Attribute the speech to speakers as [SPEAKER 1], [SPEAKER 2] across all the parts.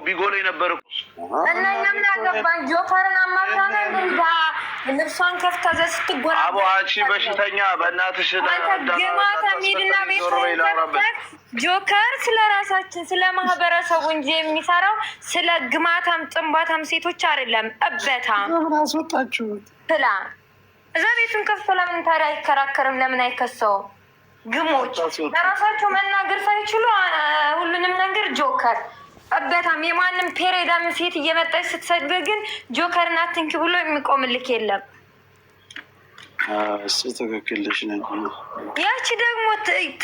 [SPEAKER 1] ቢጎል የነበረ
[SPEAKER 2] እና እኛም አገባን ጆከርን አማካና እንዳ ልብሷን ከፍታ ስትጎራ
[SPEAKER 1] አቦ አንቺ በሽተኛ በእናትሽ
[SPEAKER 2] ግማታ ሚድና ቤት ጆከር ስለራሳችን ስለማህበረሰቡ እንጂ የሚሰራው ስለ ግማታም ጥንባታም ሴቶች አይደለም። እበታም
[SPEAKER 3] አስወጣችሁ
[SPEAKER 2] ስላ እዛ ቤቱን ከፍቶ ለምን ታዲያ አይከራከርም? ለምን አይከሰውም? ግሞች ለራሳቸው መናገር ሳይችሉ ሁሉንም ነገር ጆከር እበታም የማንም ፔሬዳም ሴት እየመጣች ስትሰድብ ግን ጆከርን አትንኪ ብሎ የሚቆምልክ የለም።
[SPEAKER 3] እሱ ትክክልሽ ነው።
[SPEAKER 2] ያቺ ደግሞ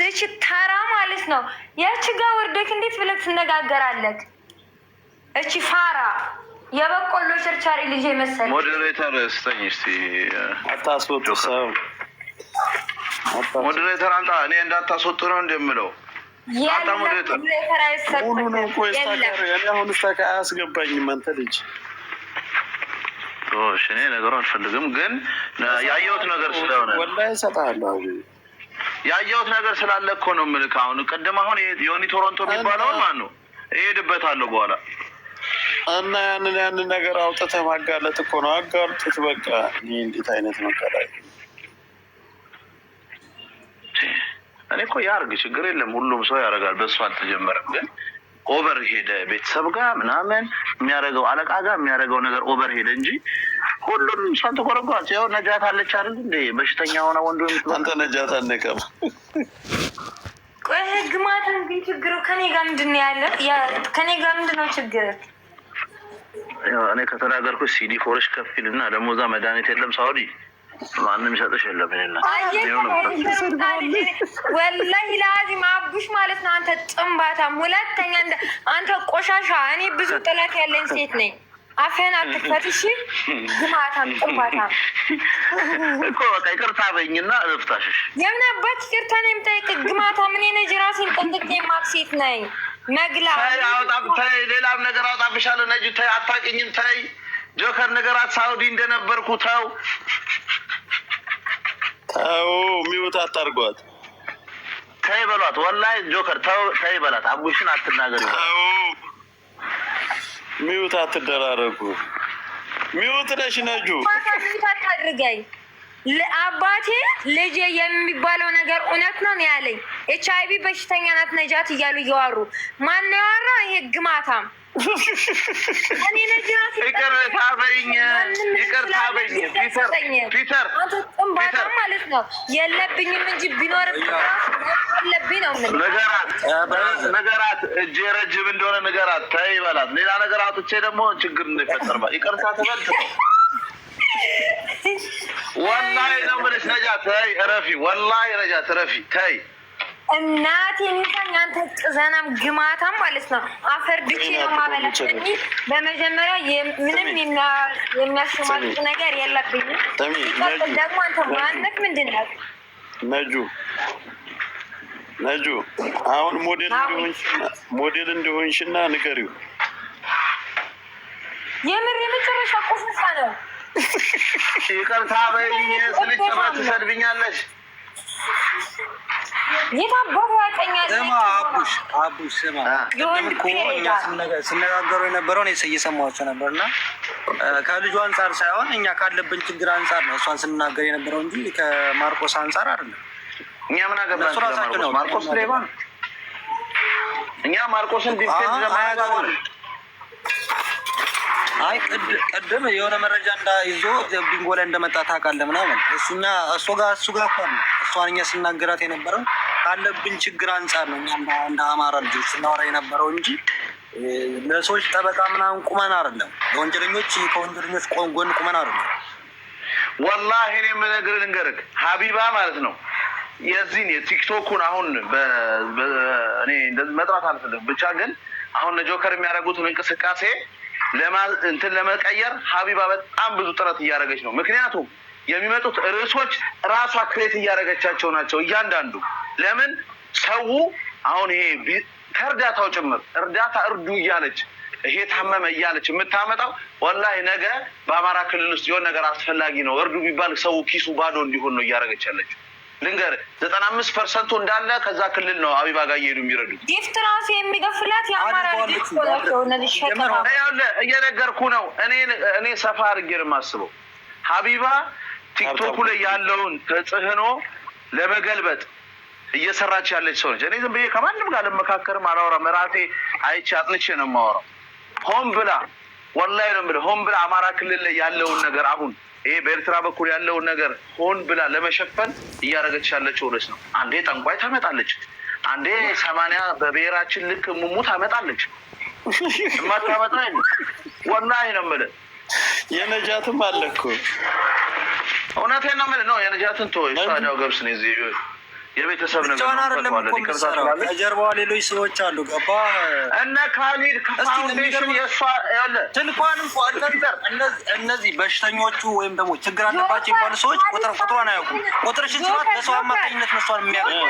[SPEAKER 2] እቺ ተራ ማለት ነው። ያቺ ጋር ወርደክ እንዴት ብለህ ትነጋገራለህ? እቺ ፋራ የበቆሎ ቸርቻሪ ልጅ መሰለኝ።
[SPEAKER 1] ሞዴሬተር ስተኝ እስቲ
[SPEAKER 3] አታስወጡ ሰው
[SPEAKER 1] ሞዴሬተር አንተ እኔ እንዳታስወጡ ነው እንደምለው። አንተ ሞዴሬተር
[SPEAKER 3] ሁሉ ነው ቆይ ስታከር እኔ አሁን ስታከ አያስገባኝም አንተ ልጅ።
[SPEAKER 1] እሺ እኔ ነገሩ አልፈልግም ግን ያየሁት ነገር ስለሆነ
[SPEAKER 3] ወላሂ እሰጥሃለሁ።
[SPEAKER 1] ያየሁት ነገር ስላለ እኮ ነው የምልህ። አሁን ቅድም አሁን ዮኒ ቶሮንቶ የሚባለው ማን ነው? እሄድበታለሁ በኋላ
[SPEAKER 3] እና ያንን ነገር አውጥተህ ማጋለጥ እኮ ነው። አጋልጡት በቃ። እኔ እንዴት አይነት መከራ
[SPEAKER 1] እኔ እኮ ያርግ ችግር የለም ሁሉም ሰው ያደርጋል። በእሱ አልተጀመረም ግን ኦቨር ሄደ። ቤተሰብ ጋር ምናምን የሚያደርገው አለቃ ጋር የሚያደርገው ነገር ኦቨር ሄደ እንጂ ሁሉም እሷን ተቆረቋት። ያው ነጃት አለች አይደል እንዴ? በሽተኛ ሆነ ወንዶ
[SPEAKER 3] አንተ ነጃት አነቀም።
[SPEAKER 2] ቆይ ህግ ማለት ግን ችግሩ ከኔ ጋር ምንድን ነው ያለው? ከኔ ጋር ምንድን ነው ችግር?
[SPEAKER 1] እኔ ከተናገርኩት ሲዲ ፎርሽ ከፊልና ደግሞ እዛ መድኃኒት የለም ሳውዲ ማንም ይሰጥሽ የለም።
[SPEAKER 2] ወላሂ ላዚም አቡሽ ማለት ነው። አንተ ጥንባታም ሁለተኛ አንተ ቆሻሻ። እኔ ብዙ ጥላት ያለኝ ሴት ነኝ። አፈን አትክፈት እሺ። ግማታም ጥንባታም
[SPEAKER 1] እኮ በቃ ይቅርታ በይኝና እፍታሽሽ።
[SPEAKER 2] የምን አባት ይቅርታ ነው የምጠይቅ? ግማታም እኔ ነኝ ራሴን ጠንቅቄ የማውቅ ሴት ነኝ። መግላ
[SPEAKER 1] ተይ፣ ሌላም ነገር አውጣብሻለሁ። ነጅ ተይ፣ አታውቂኝም። ተይ ጆከር ነገራት ሳውዲ እንደነበርኩ ተው
[SPEAKER 3] ተው። ሚውት አታርጓት።
[SPEAKER 1] ተይ በሏት። ወላሂ ጆከር ተው ተይ በላት። አቡሽን አትናገሪ።
[SPEAKER 3] ተው ሚውት አትደራረጉ። ሚውት ነሽ ነጁ
[SPEAKER 2] ታድርገኝ። አባቴ ልጄ የሚባለው ነገር እውነት ነው ያለኝ። ኤችአይቪ በሽተኛ ናት ነጃት እያሉ እያዋሩ ማን ያወራ? ይሄ ግማታም እኔ ነጃት
[SPEAKER 1] ይቅርታ በይኝ፣ ይቅርታ በይኝ። ፒተር
[SPEAKER 2] አንተ ጥንባታም ማለት ነው። የለብኝም እንጂ ቢኖርም አለብኝ ነው ምን
[SPEAKER 1] ነገራት። እጄ ረጅም እንደሆነ ነገራት። ተይ በላት። ሌላ ነገር አውጥቼ ደግሞ ችግር እንዳይፈጠር ይቅርታ ተበልጥ ነው። ወላሂ ነው የምልሽ ነጃት ተይ እረፊ። ወላሂ ነጃት እረፊ ተይ።
[SPEAKER 2] እናቴ እንታኝ አንተ ቅዘናም ግማታም ማለት ነው። አፈር ድቼ ነው ማበላት እንጂ በመጀመሪያ ምንም የሚያስማት ነገር የለብኝም። ደግሞ አንተ ማንነት ምንድን ነው?
[SPEAKER 3] ነጁ አሁን ሞዴል እንደሆንሽና ንገሪው።
[SPEAKER 2] የምር የመጨረሻ ቆሻሻ ነው።
[SPEAKER 1] ይቅርታ በይኝ ስልሽ ጭራሽ ትሰድብኛለሽ።
[SPEAKER 2] የታባቱ ያቀኛል።
[SPEAKER 4] አቡሽ ስማ፣ እኛ ስነጋገሩ የነበረው እኔ እየሰማኋቸው ነበር እና ከልጁ አንጻር ሳይሆን እኛ ካለብን ችግር አንጻር ነው እሷን ስንናገር የነበረው እንጂ ከማርቆስ አንጻር አይደለም።
[SPEAKER 1] እኛ ምን አገባን? ማርቆስ ሌባ ነው። እኛ ማርቆስን ዲፌንድ ለማያጋር
[SPEAKER 4] አይ ቅድም የሆነ መረጃ እንዳይዞ ቢንጎ ላይ እንደመጣ ታውቃለህ ምናምን እሱ ጋር እኮ ነው እሷን እኛ ስናገራት የነበረው ካለብን ችግር አንጻር ነው። እኛ እንደ አማራ ልጆች ስናወራ የነበረው እንጂ ለሰዎች ጠበቃ ምናምን ቁመን አይደለም። ለወንጀለኞች ከወንጀለኞች ጎን ቁመን አይደለም።
[SPEAKER 1] ወላሂ እኔ የምነግርህ ልንገርህ ሀቢባ ማለት ነው የዚህን የቲክቶኩን አሁን እኔ እንደዚህ መጥራት አልፈልግም። ብቻ ግን አሁን ለጆከር የሚያደርጉትን እንቅስቃሴ እንትን ለመቀየር ሀቢባ በጣም ብዙ ጥረት እያደረገች ነው። ምክንያቱም የሚመጡት ርዕሶች ራሷ ክሬት እያደረገቻቸው ናቸው። እያንዳንዱ ለምን ሰው አሁን ይሄ ከእርዳታው ጭምር እርዳታ እርዱ እያለች ይሄ ታመመ እያለች የምታመጣው ወላሂ ነገ በአማራ ክልል ውስጥ የሆነ ነገር አስፈላጊ ነው እርዱ ቢባል ሰው ኪሱ ባዶ እንዲሆን ነው እያደረገች ያለችው። ልንገርህ 95% እንዳለ ከዛ ክልል ነው ሀቢባ ጋር እየሄዱ የሚረዱት።
[SPEAKER 2] ጊፍት ራሱ የሚገፍላት የአማራ ልጆች ናቸው። እነዚህ ሸቀጣ
[SPEAKER 1] እየነገርኩህ ነው። እኔ ሰፋ አድርጌ ነው የማስበው። ሀቢባ ቲክቶኩ ላይ ያለውን ተጽዕኖ ለመገልበጥ እየሰራች ያለች ሰው ነች። እኔ ዝም ብዬ ከማንም ጋር ለመካከርም አላወራም። ራሴ አይቼ አጥንቼ ነው የማወራው። ሆን ብላ ወላሂ ነው የምልህ፣ ሆን ብላ አማራ ክልል ላይ ያለውን ነገር አሁን ይሄ በኤርትራ በኩል ያለውን ነገር ሆን ብላ ለመሸፈን እያደረገች ያለችው እውነት ነው። አንዴ ጠንቋይ ታመጣለች፣ አንዴ 80 በብሔራችን ልክ ሙሙ ታመጣለች። የማታመጣ ወላሂ ነው የምልህ።
[SPEAKER 3] የነጃትም አለ እኮ
[SPEAKER 1] እውነቴን ነው የምልህ። ነው የነጃትን ተወው፣ እሷ ገብስ ነው እዚህ የቤተሰብ ነገር
[SPEAKER 4] ከጀርባዋ ሌሎች ሰዎች አሉ። ገባ
[SPEAKER 1] እነ ካሊድ ከፋውንዴሽን የእሷ ያለ
[SPEAKER 4] ትልኳን እነዚህ በሽተኞቹ ወይም ደግሞ ችግር አለባቸው የሚባሉ ሰዎች ቁጥሯን አያውቁም። ቁጥርሽን ስራት በሰው አማካኝነት መስዋል የሚያውቁ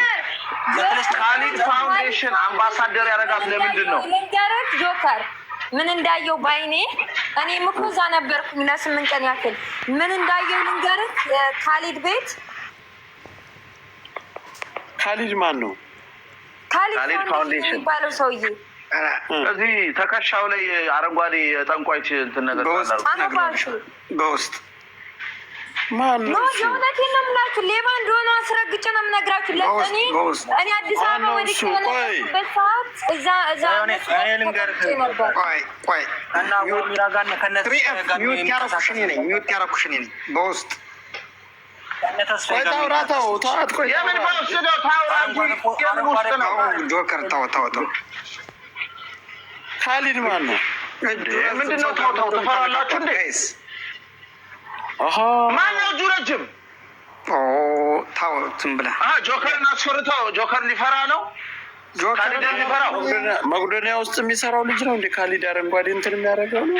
[SPEAKER 1] ካሊድ ፋውንዴሽን አምባሳደር ያደረጋት ለምንድን ነው?
[SPEAKER 2] ልንገርህ ጆከር ምን እንዳየው ባይኔ እኔ ምኩዛ ነበርኩኝ ለ8 ቀን ያክል ምን እንዳየው ልንገርህ። ካሊድ ቤት
[SPEAKER 3] ካሊድ ማን ነው?
[SPEAKER 1] ካሊድ ፋውንዴሽን
[SPEAKER 2] የሚባለው ሰውዬ
[SPEAKER 1] እዚህ ተከሻው ላይ አረንጓዴ ጠንቋይት እንትን ነገር
[SPEAKER 3] በውስጥ ማን ነው?
[SPEAKER 2] የእውነቴን ነው የምላችሁ። ሌባ እንደሆነ አስረግጬ ነው የምነግራችሁ። እኔ አዲስ አበባ ወደ ከነበርኩበት ሰዓት እዛ ነበር።
[SPEAKER 4] ቆይ እና ሚራ ጋር ሚዩት ያረኩሽ እኔ ነኝ በውስጥ ጆከር ተው
[SPEAKER 3] ካሊድ ማን ነው?
[SPEAKER 1] ምንድን ነው? ተው ትፈራላችሁ እንዴ? ማነው እጁ ረጅም?
[SPEAKER 4] ተው ዝም ብለህ
[SPEAKER 1] ጆከርን አስፈርተው። ጆከር ሊፈራ ነው። ካሊድ ሊፈራው
[SPEAKER 3] መቁደኒያ ውስጥ የሚሰራው ልጅ ነው እንዴ? ካሊድ አረንጓዴ እንትን የሚያደርገው ነው።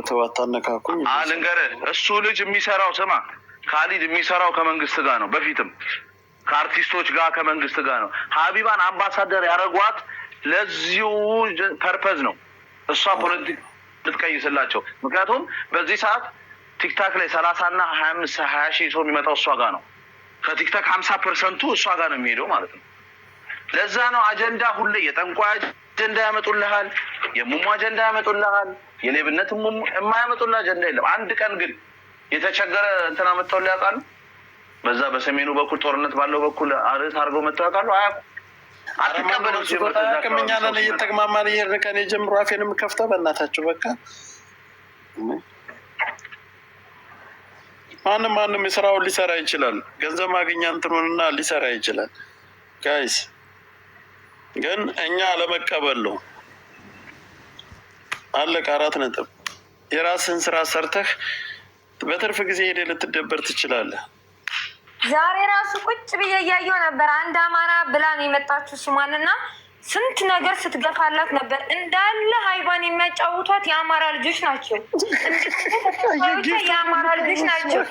[SPEAKER 3] ተው አታነካኩኝ።
[SPEAKER 1] ልንገርህ እሱ ልጅ የሚሰራው ስማ፣ ካሊድ የሚሰራው ከመንግስት ጋር ነው። በፊትም ከአርቲስቶች ጋር ከመንግስት ጋር ነው። ሀቢባን አምባሳደር ያደረጓት ለዚሁ ፐርፐዝ ነው። እሷ ፖለቲክ ልትቀይስላቸው። ምክንያቱም በዚህ ሰዓት ቲክታክ ላይ 30 እና 20 ሺህ ሰው የሚመጣው እሷ ጋር ነው። ከቲክታክ 50% እሷ ጋር ነው የሚሄደው ማለት ነው። ለዛ ነው አጀንዳ ሁሌ የጠንቋይ አጀንዳ ያመጡልሃል፣ የሙሙ አጀንዳ ያመጡልሃል፣ የሌብነት የማያመጡልህ አጀንዳ የለም። አንድ ቀን ግን የተቸገረ እንትና መጥተው ሊያውቃሉ? በዛ በሰሜኑ በኩል ጦርነት ባለው በኩል አርዕስ አድርገው መጥተው ያውቃሉ?
[SPEAKER 3] አያውቁም። እኛ ነን እየተግማማን እየሄድን ከእኔ ጀምሮ አፌንም ከፍተህ በእናታችሁ በቃ ማንም የስራውን ሊሰራ ይችላል። ገንዘብ ማግኛ እንትኑንና ሊሰራ ይችላል። ጋይስ ግን እኛ ለመቀበል ነው። አለቀ። 4 ነጥብ። የራስህን ስራ ሰርተህ በትርፍ ጊዜ ሄደህ ልትደበር ትችላለህ።
[SPEAKER 2] ዛሬ ራሱ ቁጭ ብዬ እያየሁ ነበር። አንድ አማራ ብላ ነው የመጣችው ስሟንና ስንት ነገር ስትገፋላት ነበር። እንዳለ ሀይባን የሚያጫውቷት የአማራ ልጆች ናቸው። የአማራ ልጆች ናቸው።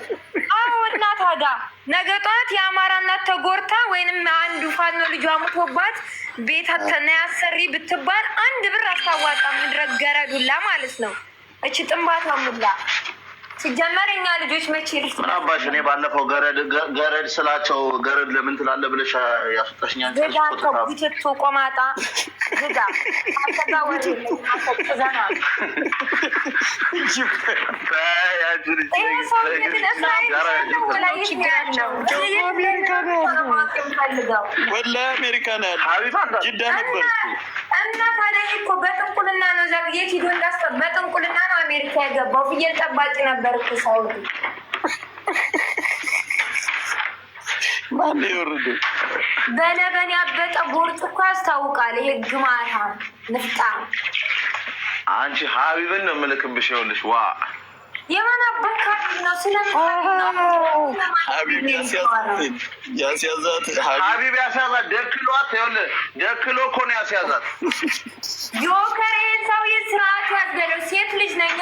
[SPEAKER 2] አሁና ታዲያ ነገ ጠዋት የአማራ እናት ተጎርታ ወይንም አንዱ ፋኖ ልጇ ሙቶባት ቤት ያሰሪ ብትባል 1 ብር አታዋጣ። ምድረ ገረዱላ ማለት ነው። እቺ ጥንባታ ሙላ ሲጀመር እኛ ልጆች መቼ ልጅ
[SPEAKER 1] ምን አባሽ እኔ ባለፈው ገረድ ስላቸው ገረድ ለምን ትላለህ ብለሽ ያስወጣሽኛል።
[SPEAKER 2] ጉትቶ ቆማጣ ዝጋ አተጋወሪ አሰጥዘና
[SPEAKER 3] ወላሂ አሜሪካ ነው ያለው። ጅዳ ነበር
[SPEAKER 2] እና ታዲያ እኮ በጥንቁልና ነው የት ሂዶ በጥንቁልና ነው አሜሪካ የገባው። ፍየል ጠባቂ ነበር እኮ ሳውዲ።
[SPEAKER 3] ማን ይወርዱ
[SPEAKER 2] በለበን ያበጠ ቦርጭ እኮ ያስታውቃል። ይሄ ግማታ ንፍጣ።
[SPEAKER 1] አንቺ ሀቢብን ነው የምልክብሽ። ይኸውልሽ ዋ
[SPEAKER 2] የማን አባካሪ ነው?
[SPEAKER 3] ሀቢብ ያስያዛት
[SPEAKER 1] ሀቢብ ያስያዛት ደክሏት። ይኸውልህ ደክሎ እኮ ነው ያስያዛት።
[SPEAKER 2] ጆከሬን ሰውዬ ስርዓት ያስገለው ሴት ልጅ ነኝ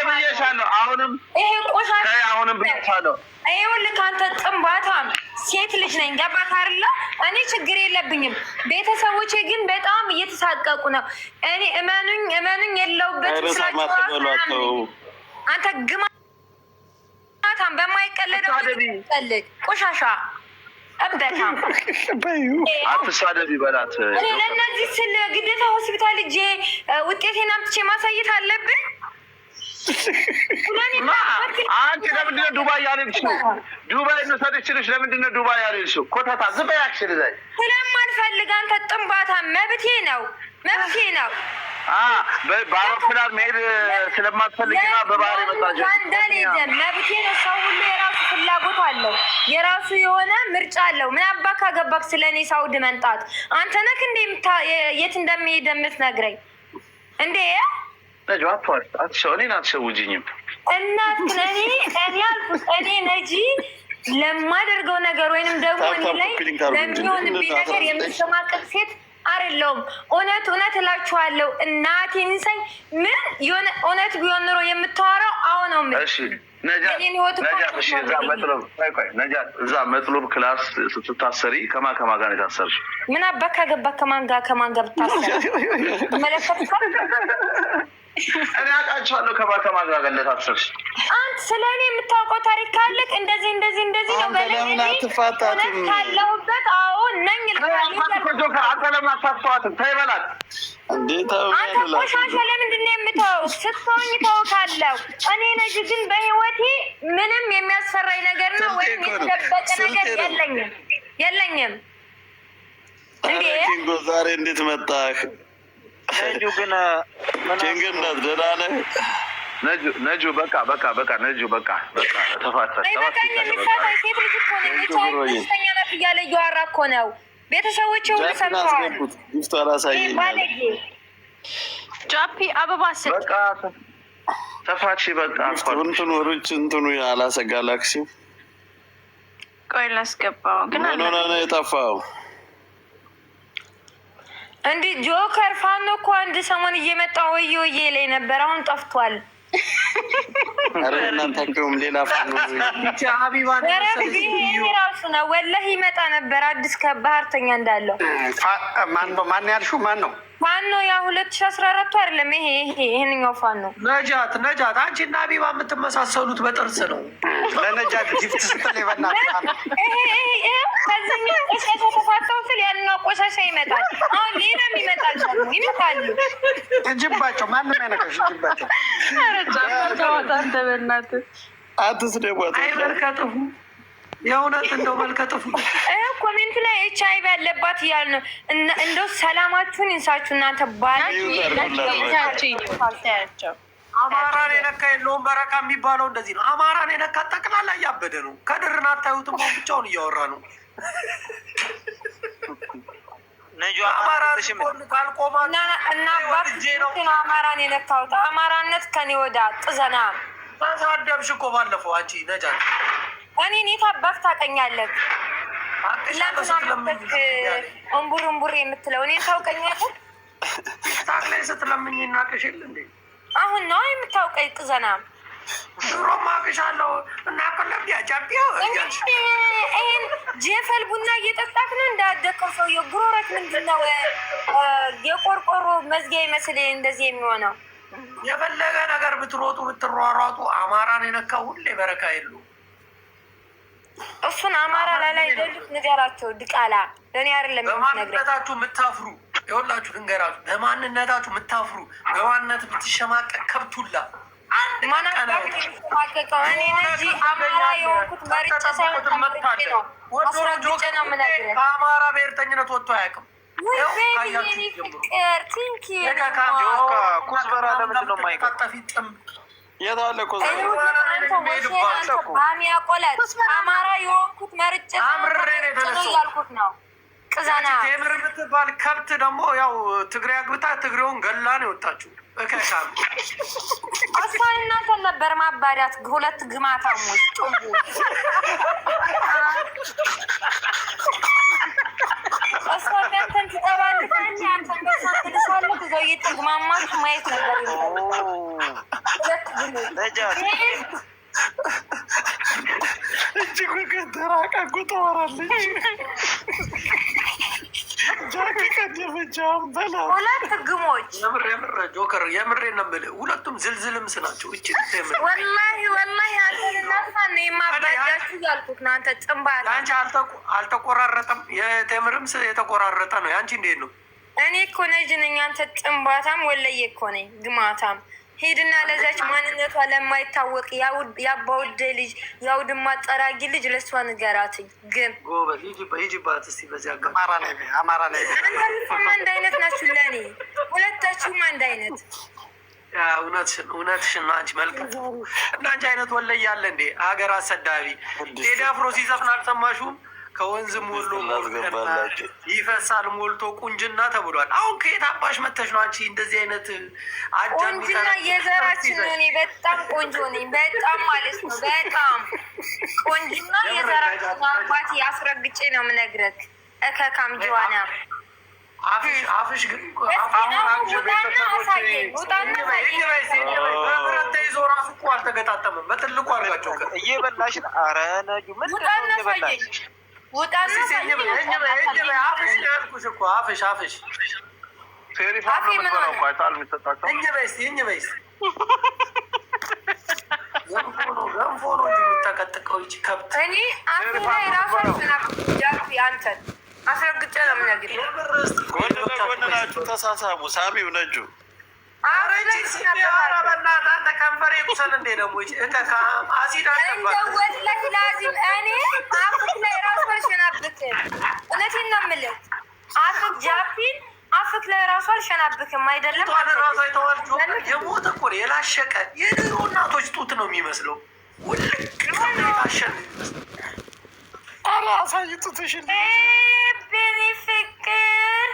[SPEAKER 1] ብዬሻለሁ። አሁንም
[SPEAKER 2] ይሄ ቆሻሻ
[SPEAKER 1] አሁንም ብዬሻለሁ።
[SPEAKER 2] ይኸውልህ ከአንተ ጥንባታም ሴት ልጅ ነኝ። ገባህ አይደለ? እኔ ችግር የለብኝም። ቤተሰቦቼ ግን በጣም እየተሳቀቁ ነው። እኔ እመኑኝ የለውበት ስላቸው አንተ ግማታ ጥንባታም በማይቀለደው ቀልድ ቆሻሻ እበታም
[SPEAKER 1] አትሳደቢ በላት።
[SPEAKER 2] እኔ ለእነዚህ ስል ግዴታ ሆስፒታል እጄ ውጤቴን አምጥቼ ማሳየት አለብን?
[SPEAKER 1] አንቺ ለምንድን ነው ዱባይ ያልሄድሽው? ዱባይ እንውሰድሽልሽ። ለምንድን ነው ዱባይ ያልሄድሽው? ኮተታ ዝም በይ አክሽን ዘይ
[SPEAKER 2] ስለማልፈልግ አንተ ጥንባታም መብቴ ነው ነው።
[SPEAKER 1] በአውሮፕላን መሄድ ስለማትፈልግና በባህር የመጣችው
[SPEAKER 2] መብቴ ነው። ሰው ሁሉ የራሱ ፍላጎት አለው፣ የራሱ የሆነ ምርጫ አለው። ምን አባካ ገባክ ስለ እኔ ሳውዲ መንጣት? አንተ ነህ እንዴ የት እንደሚሄድ የምትነግረኝ እንዴ?
[SPEAKER 1] እኔን አትሸውጂኝም።
[SPEAKER 2] እናት እኔ አልኩት እኔ ነጂ ለማደርገው ነገር ወይንም ደግሞ እኔ ላይ ለሚሆንብኝ ነገር የምትሸማቀቅ ሴት አይደለሁም። እውነት እላችኋለሁ። እናቴን ሳይ ምን የሆነ እውነት ቢሆን ኑሮ የምታወራው አሁን ነው።
[SPEAKER 1] እዛ መጥሎብ ክላስ ስትታሰሪ ከማን ጋር ነው የታሰርሽው?
[SPEAKER 2] ምን አባካ ገባ ከማን ጋር ብታሰር መለከት
[SPEAKER 1] እኔ አውቃቸዋለሁ ከማን ጋር እንደታሰርሽ።
[SPEAKER 2] አንተ ስለ እኔ የምታውቀው ታሪክ ካለክ እንደዚህ ነው በለኝ ካለሁበት። አዎ ነኝ
[SPEAKER 1] አንተ ለምን አታስተዋትም? ተይ በላት።
[SPEAKER 2] አንተ ቆሻሻ ለምንድን ነው የምተወው? ስትሆኝ ተወካለሁ። እኔ ነጅ ግን በህይወቴ ምንም የሚያስፈራኝ ነገር ነው ወይም የተደበቀ ነገር የለኝም። እንዴ
[SPEAKER 3] ዛሬ እንዴት መጣህ?
[SPEAKER 4] ነጁ ግን
[SPEAKER 3] ጭንቅላት ደህና ነህ?
[SPEAKER 1] ነጁ በቃ ነጁ በቃ ተፋታ።
[SPEAKER 2] ሴት ልጅ እኮ ነኝ። ደስተኛ ናት እያለ እያወራ እኮ ነው። ቤተሰቦች ሁሉ ሰምተዋል። ጃፒ አበባ ስጥ
[SPEAKER 1] በቃ ተፋች። በቃ
[SPEAKER 3] እንትኑ አላሰጋላክሲም።
[SPEAKER 2] ቆይ ላስገባው ግን
[SPEAKER 3] ሆነ ነው የጠፋው።
[SPEAKER 2] እንዲህ ጆከር ፋኖ እኮ አንድ ሰሞን እየመጣ ወዬ ላይ ነበር። አሁን ጠፍቷል።
[SPEAKER 3] ኧረ እናንተ እንደውም ሌላ ፋኖ
[SPEAKER 2] ራሱ ነው ወላሂ ይመጣ ነበር። አዲስ ከባህርተኛ እንዳለው
[SPEAKER 4] ማን ያልሽው? ማን ነው
[SPEAKER 2] ፋኖ? ያ 2014 አይደለም ይሄንኛው ፋኖ
[SPEAKER 4] ነጃት። አንቺ እና ሀቢባ የምትመሳሰሉት በጥርስ ነው። ለነጃት ጊፍት ስትል ይበናል።
[SPEAKER 2] ከዚህኛው ቆሻሻ ተፋታው ስል ያንኛው ቆሻሻ ይመጣል። አሁን ሌላም ይመጣሉ።
[SPEAKER 4] እንጅባቸው ማንም አይነካሽ። እንጅባቸው
[SPEAKER 3] አትስደቧት።
[SPEAKER 4] አይመልከጥፉ የእውነት እንደው መልከጥፉ
[SPEAKER 2] ኮሜንት ላይ ኤችአይቪ ያለባት እያሉ ነው። እንደው ሰላማችሁን ይንሳችሁ እናንተ ባልታያቸው።
[SPEAKER 4] አማራን የነካ የለውም በረካ የሚባለው እንደዚህ ነው። አማራን የነካ ጠቅላላ እያበደ ነው። ከድርን አታዩትም? ብቻውን እያወራ ነው።
[SPEAKER 2] አማራን የነካሁት አማራነት ከኔ ወዳ ጥዘና
[SPEAKER 4] ተሳደብሽ እኮ ባለፈው አንቺ ነጃት።
[SPEAKER 2] እኔ ታባክ ታውቀኛለህ። እምቡር የምትለው እኔ ታውቀኛለህ።
[SPEAKER 4] ታክ ላይ ስትለምኝ እናቅሽ የለ እንዴ?
[SPEAKER 2] አሁን ነው የምታውቀኝ ጥዘና።
[SPEAKER 4] ድሮም አቅሻለሁ እና ቀለብ ያጃቢያ
[SPEAKER 2] ይሄን ጀፈል ቡና እየጠጣክ ነው እንዳደከው ሰው የጉሮረት ምንድነው? የቆርቆሮ መዝጊያ ይመስል እንደዚህ የሚሆነው።
[SPEAKER 4] የፈለገ ነገር ብትሮጡ ብትሯሯጡ አማራን የነካ ሁሌ በረካ የሉ።
[SPEAKER 2] እሱን አማራ ላይ ደልት ንገራቸው። ድቃላ ለእኔ አይደለም
[SPEAKER 4] በማንነታችሁ የምታፍሩ ይኸውላችሁ፣ ንገራችሁ። በማንነታችሁ የምታፍሩ በማንነት ብትሸማቀቅ ከብቱላ
[SPEAKER 2] ማናማቀቀው እኔ እንጂ አማራ የሆንኩት መርጬ ሳይሆን ተመርጬ ነው። አስረግጬ ነው የምነግርህ።
[SPEAKER 4] ከአማራ ብሔርተኝነት ወጥቶ አያውቅም። ኩዝበራ ለምንድን ነው የማይቀጠፊ ጥም
[SPEAKER 2] አማራ የሆንኩት መርጬ ያልኩት ነው። ቅዛና
[SPEAKER 4] ቴምር የምትባል ከብት ደግሞ ያው ትግሬ አግብታ ትግሬውን ገላ ነው የወጣችው።
[SPEAKER 2] እሷን እናንተን ነበር ማባዳት። ሁለት ግማታሞች ጮቡ እሷ ቢያንተን ትጠባልታ እንጂ አንተን በሳት ትልሳለህ። እዛው እየተግማማችሁ ማየት ነበር።
[SPEAKER 3] እጅግ ተራቃ ጉ ተወራለች።
[SPEAKER 2] ሁለት ግሞች
[SPEAKER 4] የምር ጆከር የምሬን ነው የምልህ። ሁለቱም ዝልዝልምስ ናቸው።
[SPEAKER 2] ወላሂ አንተንናሳ ነው የማባዳችሁ ያልኩት ነው። አንተ ጥንባል
[SPEAKER 4] አንቺ አልተቆራረጠም። የቴምርም የተቆራረጠ ነው። ያንቺ እንዴት ነው?
[SPEAKER 2] እኔ እኮ ነጅ ነኝ። አንተ ጥንባታም ወለየ እኮ ነኝ ግማታም። ሄድና ለዛች ማንነቷ ለማይታወቅ ያባውደ ልጅ ያውድማ ጠራጊ ልጅ ለእሷ ንገራትኝ። ግን
[SPEAKER 4] ሂጂባት እስኪ በዚህ
[SPEAKER 3] አማራ ላይ
[SPEAKER 2] አንድ አይነት ናችሁ ለእኔ ሁለታችሁም አንድ አይነት።
[SPEAKER 4] እውነትሽን ነው። አንቺ መልክ እና አንቺ አይነት ወለየ አለ እንዴ? ሀገር አሰዳቢ ቴዲ አፍሮ ሲዘፍን አልሰማሽውም? ከወንዝ ሞሎ ይፈሳል ሞልቶ ቁንጅና ተብሏል። አሁን ከየት አባሽ መተሽ ነው አንቺ እንደዚህ አይነት
[SPEAKER 2] ቁንጅና? የዘራችን ነው። እኔ በጣም ቆንጆ ነኝ፣ በጣም ማለት ነው። በጣም ቆንጅና የዘራችን ነው። አባቴ አስረግጬ ነው የምነግርህ። እከካም ጅዋና
[SPEAKER 4] አፍሽ ግን በብረት ተይዞ ራሱ እኮ አልተገጣጠምም። በትልቁ አድርጋቸው
[SPEAKER 5] እየበላሽ ኧረ ነጁ ምንድን ነው እየበላሽ?
[SPEAKER 4] ገንፎ ነው የምታቀጥቀው ይቺ ከብት።
[SPEAKER 2] እኔ አፍህ ላይ ራሱ አንተን አስረግጬ ነው የምነግርህ።
[SPEAKER 3] ጎን ለጎን ናችሁ፣ ተሳሳሙ። ሳሚው ነጁ
[SPEAKER 4] ከንፈሬ ቁሰል እንዴ ደግሞ አሲድ
[SPEAKER 2] ወላሂ ላዚም እኔ አፍህ ላይ ራሱ አልሸናብክም። እውነቴን ነው የምልህ። አፍህ ጃፒን አፍህ ላይ ራሱ አልሸናብክም። አይደለም
[SPEAKER 4] ራሱ አይተዋል። የሞተ እኮ የላሸቀ የድሮ እናቶች ጡት ነው የሚመስለው። ውልቅ ታሸን
[SPEAKER 3] አሳይ ጡትሽን
[SPEAKER 2] ቤቢ ፍቅር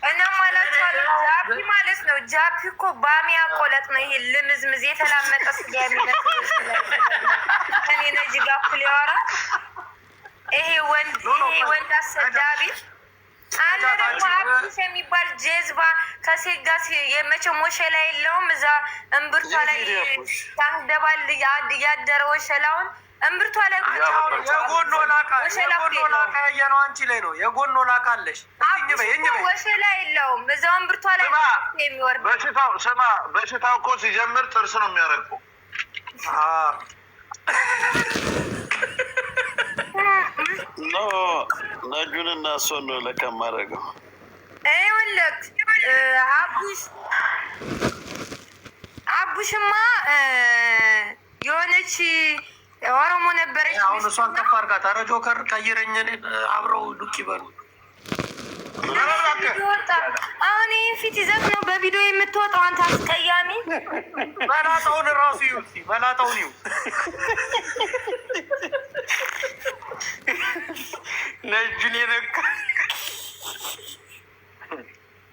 [SPEAKER 2] እና ማለት ጃፒ ማለት ነው። ጃፒ እኮ ባሚያ ቆለጥ ነው። ይሄ ልምዝምዝ የተላመጠ ስጋ የሚመስል እኔ ነጅ ጋር እኩል ያወራል። ይሄ ወንድ አሰዳቢ አለ። ደግሞ አብሽ የሚባል ጀዝባ ከሴት ጋር የመቼም ወሸላ የለውም። እዛ እምብርቷ ላይ ታንደባል ያደረ ወሸላውን እምብርቷ ላይ
[SPEAKER 4] የጎኖ ላካ ያየነው አንቺ ላይ ነው። የጎኖ ላካ አለሽ
[SPEAKER 2] ወሸላ የለውም። እዛው እምብርቷ ላይ የሚወርድ
[SPEAKER 1] በሽታው እኮ ሲጀምር ጥርስ ነው የሚያረግፈው።
[SPEAKER 3] ነጁን እና እሷን ነው ለካ የማደርገው።
[SPEAKER 2] ይኸውልህ አቡሽማ የሆነች ኦሮሞ ነበረች።
[SPEAKER 4] አሁን እሷን ከፍ አድርጋት። ኧረ ጆከር ቀይረኝ፣ አብረው ዱቅ ይበሉ።
[SPEAKER 2] አሁን ይህን ፊት ይዘት ነው በቪዲዮ የምትወጣው አንተ አስቀያሚ።
[SPEAKER 4] መላጣውን ራሱ ይኸው እስኪ መላጣውን ይኸው።
[SPEAKER 3] ነጁን የነካ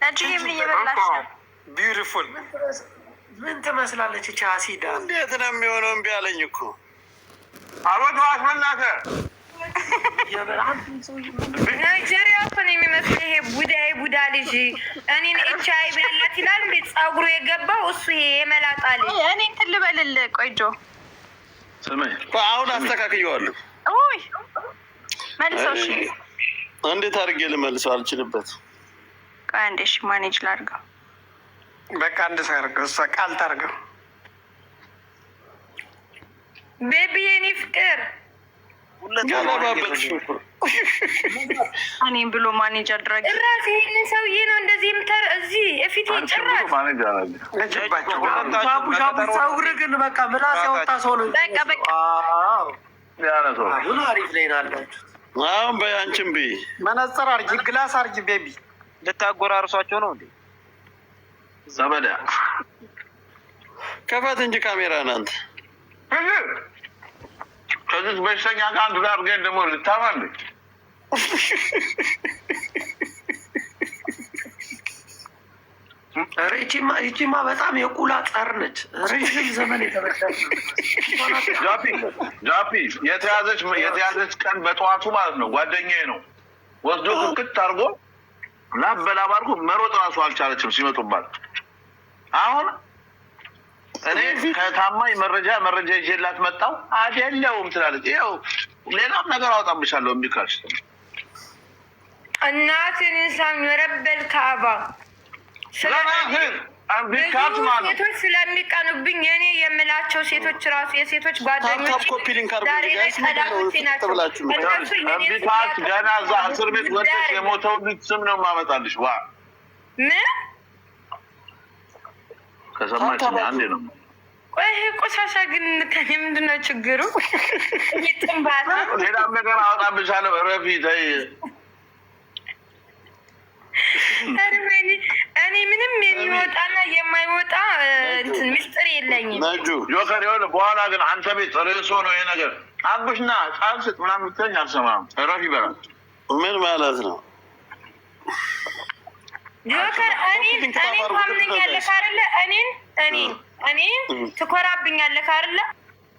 [SPEAKER 2] ነጁ የምን እየበላሽ ነው?
[SPEAKER 3] ቢዩቲፉል
[SPEAKER 4] ምን ትመስላለች እቺ አሲዳ?
[SPEAKER 3] እንዴት ነው የሚሆነው? እምቢ አለኝ እኮ
[SPEAKER 1] አበቷት በናተ
[SPEAKER 2] ናይጄሪያ እኮ ነው የሚመስለው። ይሄ ቡዳ ልጅ እኔን ኤች አይ ቪ ያላት ይላል። እንዴት ጸጉሩ የገባው እሱ ይሄ የመላጣ ልጅ። እኔ እንትን ልበልልህ ቆይጆ
[SPEAKER 1] ስሜ
[SPEAKER 3] አሁን አስተካክየዋለሁ።
[SPEAKER 2] ውይ መልሰው። እሺ
[SPEAKER 3] እንዴት አድርጌ ልመልሰው? አልችልበት።
[SPEAKER 2] ቆይ አንዴ እሺ ማኔጅ ላድርገው።
[SPEAKER 5] በቃ አንድ ሰው አድርገው፣ እሷ ቃል ታድርገው።
[SPEAKER 2] ቤቢ የኔ ፍቅር እኔም ብሎ ማኔጅ አድራጊ ጭራሽ ይህንን ሰውዬ ነው እንደዚህ የምታር እዚህ እፊት ጭራሽ
[SPEAKER 4] ጸጉር ግን በቃ ምላስ ያወጣ ሰው ነው።
[SPEAKER 2] በቃ
[SPEAKER 4] አሁን አሪፍ ላይ ናላችሁ።
[SPEAKER 3] አሁን በያንቺን ብይ
[SPEAKER 5] መነጽር አርጊ፣ ግላስ አርጊ። ቤቢ
[SPEAKER 4] ልታጎራርሷቸው ነው እንዴ?
[SPEAKER 1] ዘመዳ
[SPEAKER 3] ከፈት እንጂ ካሜራ ናንተ
[SPEAKER 1] ከዚህ በሽተኛ ጋር አንድ ጋር አድርገን ደግሞ ልታማል።
[SPEAKER 4] ይቺማ በጣም የቁላ ጸር ነች። ረዥም ዘመን የተበዳች
[SPEAKER 1] ጃፒ የተያዘች ቀን በጠዋቱ ማለት ነው። ጓደኛዬ ነው ወስዶ ክት አድርጎ ላብ በላብ አድርጎ መሮጥ ራሱ አልቻለችም ሲመጡባት። አሁን እኔ ከታማኝ መረጃ ይዤላት መጣሁ አይደለሁም ትላለች። ይኸው ሌላም ነገር አወጣብሻለሁ እምቢ ካልሽ
[SPEAKER 2] እናትን ሳም ረበል ካባ ሴቶች ስለሚቀኑብኝ የኔ የምላቸው ሴቶች ራሱ የሴቶች ጓደኞች ዛሬ ላይ ጠላቶቼ ናቸው።
[SPEAKER 1] ገና እዛ እስር ቤት ወደሽ የሞተው ልጅ ስም ነው የማመጣልሽ። ዋ
[SPEAKER 2] ምን
[SPEAKER 1] ከሰማችን አንዴ ነው።
[SPEAKER 2] ቆይ ቆሻሻ ግን ከኔ ምንድን ነው ችግሩ? ይጥምባታ
[SPEAKER 1] ሌላም ነገር አወጣብሻለሁ። ረፊ ተይ።
[SPEAKER 2] እኔ ምንም የሚወጣና የማይወጣ እንትን ምስጢር የለኝም።
[SPEAKER 1] ጆከር ይኸውልህ፣ በኋላ ግን አንተ ቤት ርዕሶ ነው ይሄ ነገር አብሽና ጫንስጥ ምናምን ብትለኝ አልሰማም። ረፊ ይበላል።
[SPEAKER 3] ምን ማለት ነው?
[SPEAKER 2] ጆከር እኔን ታምነኛለህ አይደለ? እኔን ትኮራብኛለህ አይደለ?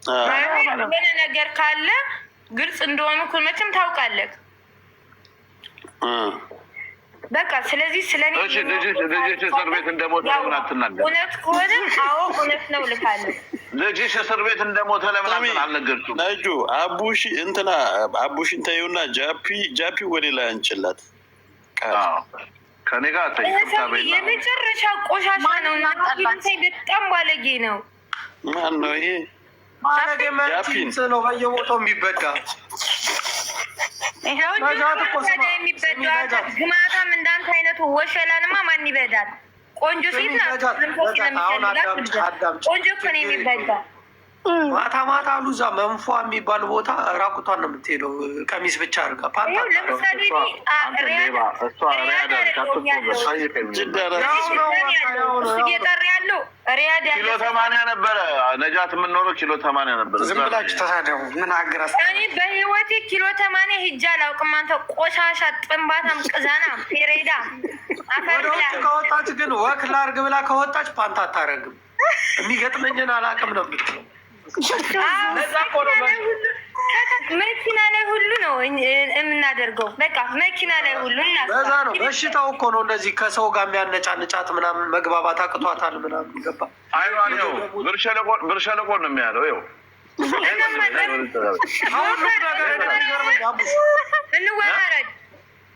[SPEAKER 2] የሆነ ነገር ካለ ግልጽ እንደሆኑ መቼም ታውቃለህ። በቃ ስለዚህ ስለኔ
[SPEAKER 1] ልጅሽ እስር ቤት እንደሞተ ለምን አትናገር?
[SPEAKER 2] እውነት ከሆነ አዎ እውነት ነው ልካለሁ።
[SPEAKER 1] ልጅሽ እስር ቤት እንደሞተ ለምን አልነገርሽም?
[SPEAKER 3] ነጁ አቡሽ እንትና አቡሽን ተይውና ጃፒ ወደ ላይ አንችላት።
[SPEAKER 1] ከኔ ጋር
[SPEAKER 2] የመጨረሻ ቆሻሻ ነው እና በጣም ባለጌ ነው።
[SPEAKER 3] ማን ነው ይሄ?
[SPEAKER 5] ጃፒን ነው በየቦታው የሚበዳ
[SPEAKER 2] ግማታም እንዳንተ አይነቱ ወሸላንማ ማን ይበዳል? ቆንጆ ሴት ናት። ቆንጆ እኮ ነው የሚበዳ።
[SPEAKER 5] ማታ አሉ እዛ መንፏ የሚባል ቦታ ራቁቷን ነው የምትሄደው። ቀሚስ ብቻ አድርጋ
[SPEAKER 2] ለምሳሌ እየጠራ ያለው ሪያድ
[SPEAKER 1] ኪሎ 80 ነበረ። ነጃት የምንኖረው ኪሎ 80 ነበረ።
[SPEAKER 5] ዝም ብላችሁ ተሳደቡ። ምን አገራስ?
[SPEAKER 2] እኔ በህይወቴ ኪሎ 80 ሂጅ አላውቅም። አንተ ቆሻሻ ጥንባታም ቅዛና ፔሬዳ
[SPEAKER 5] ወደ ከወጣች ግን ወክ ላርግ ብላ ከወጣች ፓንታ አታረግም። የሚገጥመኝን አላውቅም ነው የምትለው። መኪና ላይ ሁሉ ነው የምናደርገው። በቃ መኪና ላይ ሁሉ በዛ ነው። በሽታው እኮ ነው እንደዚህ ከሰው ጋር የሚያነጫንጫት ምናምን መግባባት አቅቷታል ምናምን ይገባ
[SPEAKER 1] አይዋለው ብር ሸለቆ ነው የሚያለው። ይኸው
[SPEAKER 2] እንወራረድ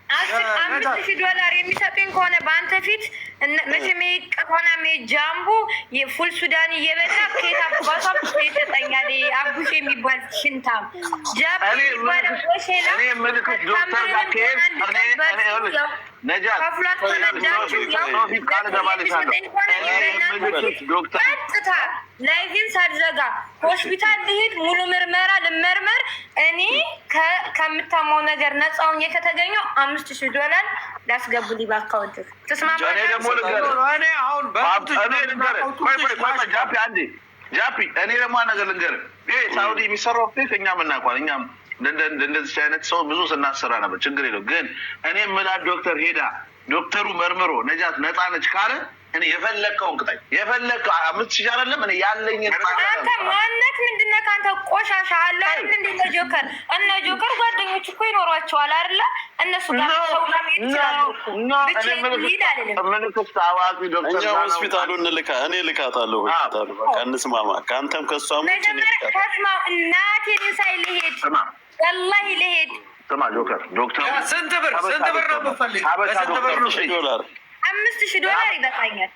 [SPEAKER 2] $5,000 የሚሰጡኝ ከሆነ በአንተ ፊት መቼም ቀሆና ጃምቡ የፉል ሱዳን እየበላ ከየት አባቷም ይሰጠኛል። አቡሽ የሚባል ሽንታም ከፍሏት ከነዳችሁ ቀጥታ ላይፊን ሳልዘጋ ሆስፒታል ልሂድ፣ ሙሉ ምርመራ ልመርመር። እኔ ከምታማው ነገር ነፃውን ከተገኘው $5,000 ላስገቡልኝ በአካውንት። ትስማማለህ?
[SPEAKER 1] ጃፒ እኔ ደግሞ ነገር ልንገርህ፣ ይሄ ሳውዲ የሚሰራው ፌክ እኛም እናውቀዋለን። እኛም እንደዚህ አይነት ሰው ብዙ ስናሰራ ነበር። ችግር የለው። ግን እኔ የምላት ዶክተር ሄዳ ዶክተሩ መርምሮ ነጃት ነፃ ነች ካለ እኔ የፈለግከውን ቅጣኝ። የፈለግከው 5,000 አይደለም እኔ ያለኝን
[SPEAKER 2] አንተ ማነት ምንድን ነህ? ከአንተ ቆሻሻ አለ አይደል? እንደ ጆከር እነ ጆከር ጓደኞች እኮ ይኖሯቸዋል አይደለ? እነሱ ጋር ሰው ጋር ይችላሉ።
[SPEAKER 3] እኛ ሆስፒታሉ እኔ ልካታለሁ። ሆስፒታሉ በቃ እንስማማ። ከአንተም ከሷም
[SPEAKER 2] እናቴን ሳይ ልሄድ ወላሂ ልሄድ።
[SPEAKER 1] ስማ ጆከር ዶክተር
[SPEAKER 5] ስንት ብር ነው የምፈልግ?
[SPEAKER 3] $5,000
[SPEAKER 2] $5,000 ይበቃኛል።